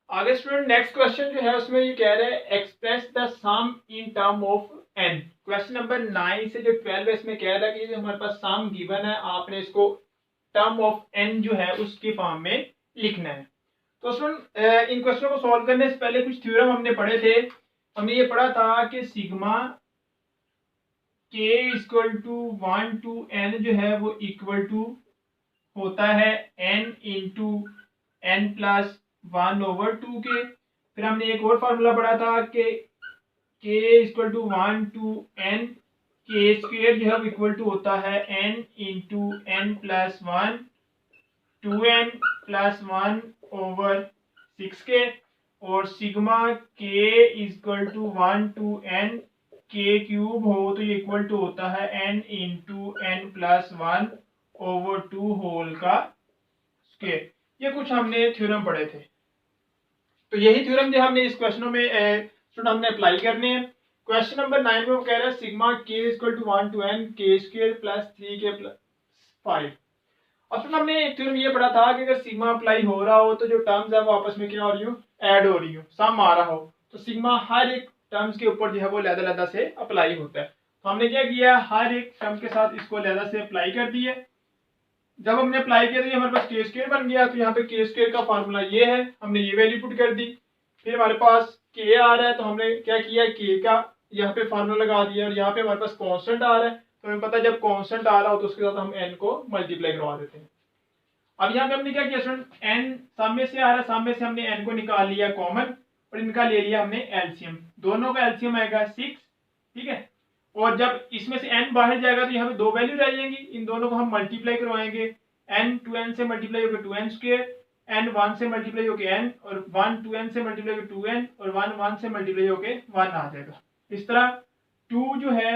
आगे student next question जो है उसमें ये कह रहे हैं express the sum in term of n. Question number 9 से जो 12 है इसमें कह रहा है कि जो हमारे पास सम गिवन है आपने इसको टर्म ऑफ एन जो है उसकी फॉर्म में लिखना है। तो स्टूडेंट इन क्वेश्चन को सॉल्व करने से पहले कुछ थ्योरम हमने पढ़े थे। हमने ये पढ़ा था कि sigma k equal to 1 to N जो है वो इक्वल टू होता है एन इंटू एन प्लस 1/2 के। फिर हमने एक और फार्मूला पढ़ा था कि k equal to 1 to n k square जो है इक्वल टू होता है n into n plus 1 2n plus 1/6 के। और sigma k equal to 1 to n k cube हो तो ये इक्वल टू होता है n into n plus 1/2 whole का स्क्वायर। ये कुछ हमने थ्योरम पढ़े थे। तो यही थ्योरम जो हमने इस क्वेश्चनों में स्टूडेंट हमने अप्लाई करने हैं। क्वेश्चन नंबर 9 में वो कह रहा है sigma k equal to 1 to n के स्क्वायर प्लस 3k प्लस 5। अब स्टूडेंट हमने एक थ्योरम ये पढ़ा था कि अगर सिग्मा अप्लाई हो रहा हो तो जो टर्म्स है वो आपस में क्या हो रही हो, ऐड हो रही हो, सम आ रहा हो, तो सिग्मा हर एक टर्म्स के ऊपर जो है वो लैदा से अप्लाई होता है। तो हमने क्या किया, हर एक टर्म के साथ इसको लैदा से अप्लाई कर दिया। जब हमने अप्लाई किया तो ये हमारे पास के स्क्वायर बन गया। तो यहाँ पे के स्क्वायर का फार्मूला ये है, हमने ये वैल्यू पुट कर दी। फिर हमारे पास के आ रहा है तो हमने क्या किया, के का यहाँ पे फार्मूला लगा दिया। और यहाँ पे हमारे पास कांस्टेंट आ रहा है तो हमें पता है जब कांस्टेंट आ रहा हो तो उसके साथ हम एन को मल्टीप्लाई करवा देते हैं। अब यहाँ पे हमने क्या किया स्टूडेंट, एन सामने से आ रहा है, सामने से हमने एन को निकाल लिया कॉमन और इनका ले लिया हमने एलसीएम। दोनों का एलसीएम आएगा 6, ठीक है। और जब इसमें से n बाहर जाएगा तो यहाँ पे दो वैल्यू रह जाएंगी, इन दोनों को हम मल्टीप्लाई करवाएंगे। n 2n से मल्टीप्लाई होकर 2n स्क्वायर, n 1 से मल्टीप्लाई होकर n, और 1 2n से मल्टीप्लाई होकर 2n, और 1 1 से मल्टीप्लाई होकर 1 आ जाएगा। इस तरह 2 जो है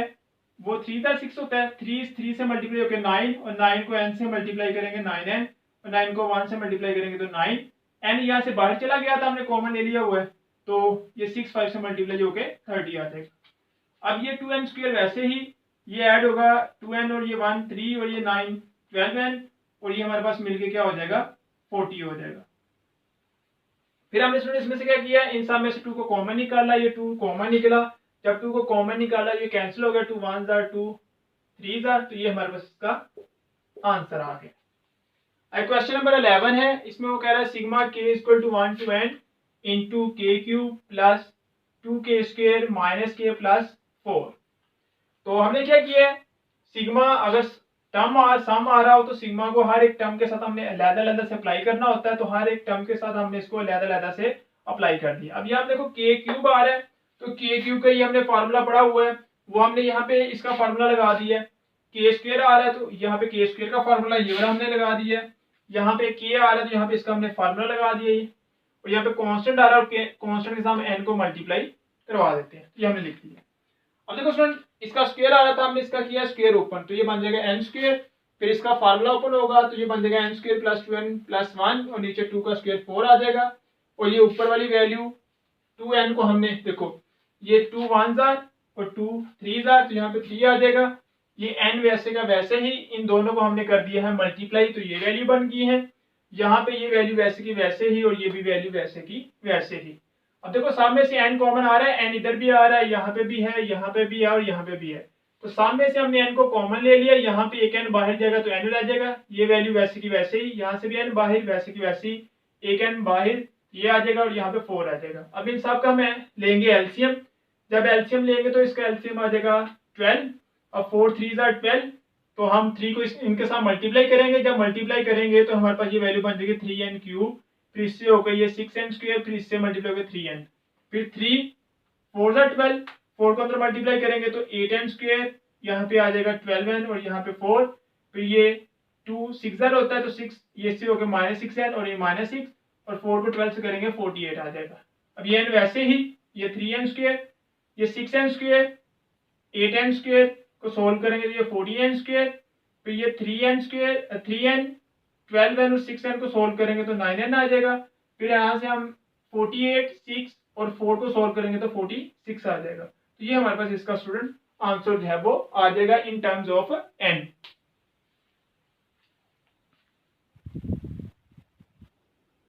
वो 3 था 6 होता है, 3 से मल्टीप्लाई होकर 9, और 9 को n से मल्टीप्लाई करेंगे 9n, और 9 को 1 से मल्टीप्लाई करेंगे तो 9। n यहाँ से बाहर चला गया था, हमने कॉमन ले लिया हुआ है, तो ये 6 5 से मल्टीप्लाई होकर 30 आ जाएगा। अब ये 2n स्क्वायर वैसे ही ये ऐड होगा 2n और ये 1 3 और ये 9 12n, और ये हमारे पास मिलके क्या हो जाएगा 40 हो जाएगा। फिर हमने स्टूडेंट इसमें से क्या किया, इन सब में से 2 को कॉमन निकाला, ये 2 कॉमन निकला। जब 2 को कॉमन निकाला ये कैंसिल हो गया, 2 1 जार 2 3 जार, तो ये हमारे पास इसका आंसर आ गया। क्वेश्चन नंबर 11 है, इसमें वो कह रहा है sigma k equal to 1 to n into k cube plus 2k square minus k plus 4। तो हमने क्या किया है, सिग्मा अगर सम आ रहा हो तो सिग्मा को हर एक टर्म के साथ हमने अलग-अलग से अप्लाई करना होता है। तो हर एक टर्म के साथ हमने इसको अलग-अलग से अप्लाई कर दिया। अब यहाँ देखो के क्यूब आ रहा है तो के क्यूब का ये हमने फार्मूला पढ़ा हुआ है, वो हमने यहाँ पे इसका फार्मूला लगा दिया है। के स्क्वायर आ रहा है तो यहाँ पे के स्क्वायर का फार्मूला ये वाला हमने लगा दिया है। यहाँ पे के आ रहा है तो यहाँ पे इसका हमने फार्मूला लगा दिया है। और यहाँ पे कांस्टेंट आ रहा है, कांस्टेंट के साथ हम एन को मल्टीप्लाई करवा देते हैं, ये हमने लिख दिया। अब देखो स्टूडेंट इसका स्क्वायर आ रहा था, हमने इसका किया स्क्वायर ओपन, तो ये बन जाएगा एन स्क्वायर। फिर इसका फार्मूला ओपन होगा तो ये बन जाएगा N square plus 2n plus 1, और नीचे 2 का स्क्वायर 4 आ जाएगा। और ये ऊपर वाली वैल्यू 2n को हमने देखो ये 2 1 जार और 2 3 जार, तो यहाँ पे 3 आ जाएगा। ये n वैसे का वैसे ही इन दोनों को हमने कर दिया है मल्टीप्लाई, तो ये वैल्यू बन गई है। यहाँ पे ये वैल्यू वैसे की वैसे ही, और ये भी वैल्यू वैसे की वैसे ही। अब देखो सामने से n कॉमन आ रहा है, n इधर भी आ रहा है, यहाँ पे भी है, यहाँ पे भी है, और यहाँ पे भी है। तो सामने से हमने n को कॉमन ले लिया, यहाँ पे एक n बाहर जाएगा तो n रह जाएगा। ये वैल्यू वैसे की वैसे ही, यहाँ से भी n बाहर वैसे की वैसे ही, एक n बाहर ये आ जाएगा, और यहाँ पे 4 आ जाएगा। अब इन सब का हम लेंगे एलसीएम। जब एलसीएम लेंगे तो इसका एलसीएम आ जाएगा 12। अब 4 3 जार 12, तो हम 3 को इनके साथ मल्टीप्लाई करेंगे। जब मल्टीप्लाई करेंगे तो हमारे पास ये वैल्यू बन जाएगी 3n क्यूब, फिर इससे होकर ये 6n स्क्वायर, फिर इससे मल्टीप्लाई होकर 3n, फिर 3 4 जार 12, 4 को अंदर मल्टीप्लाई करेंगे तो 8n स्क्वायर, यहाँ पे आ जाएगा 12n, और यहाँ पे 4, फिर ये 2 6 जार होता है तो 6 ये से होकर -6n, और ये -6, और 4 को 12 से करेंगे 48 आ जाएगा। अब ये n वैसे ही, ये 3n स्क्वायर, ये 6n स्क्वायर, 8n स्क्वायर को सोल्व करेंगे तो ये 40n स्क्वायर, फिर ये 3n स्क्वायर 3n 12n और 6n को सोल्व करेंगे तो 9n आ जाएगा। फिर यहाँ से हम 48 6 और 4 को सोल्व करेंगे तो 46 आ जाएगा। तो ये हमारे पास इसका स्टूडेंट आंसर जो है वो आ जाएगा इन टर्म्स ऑफ n।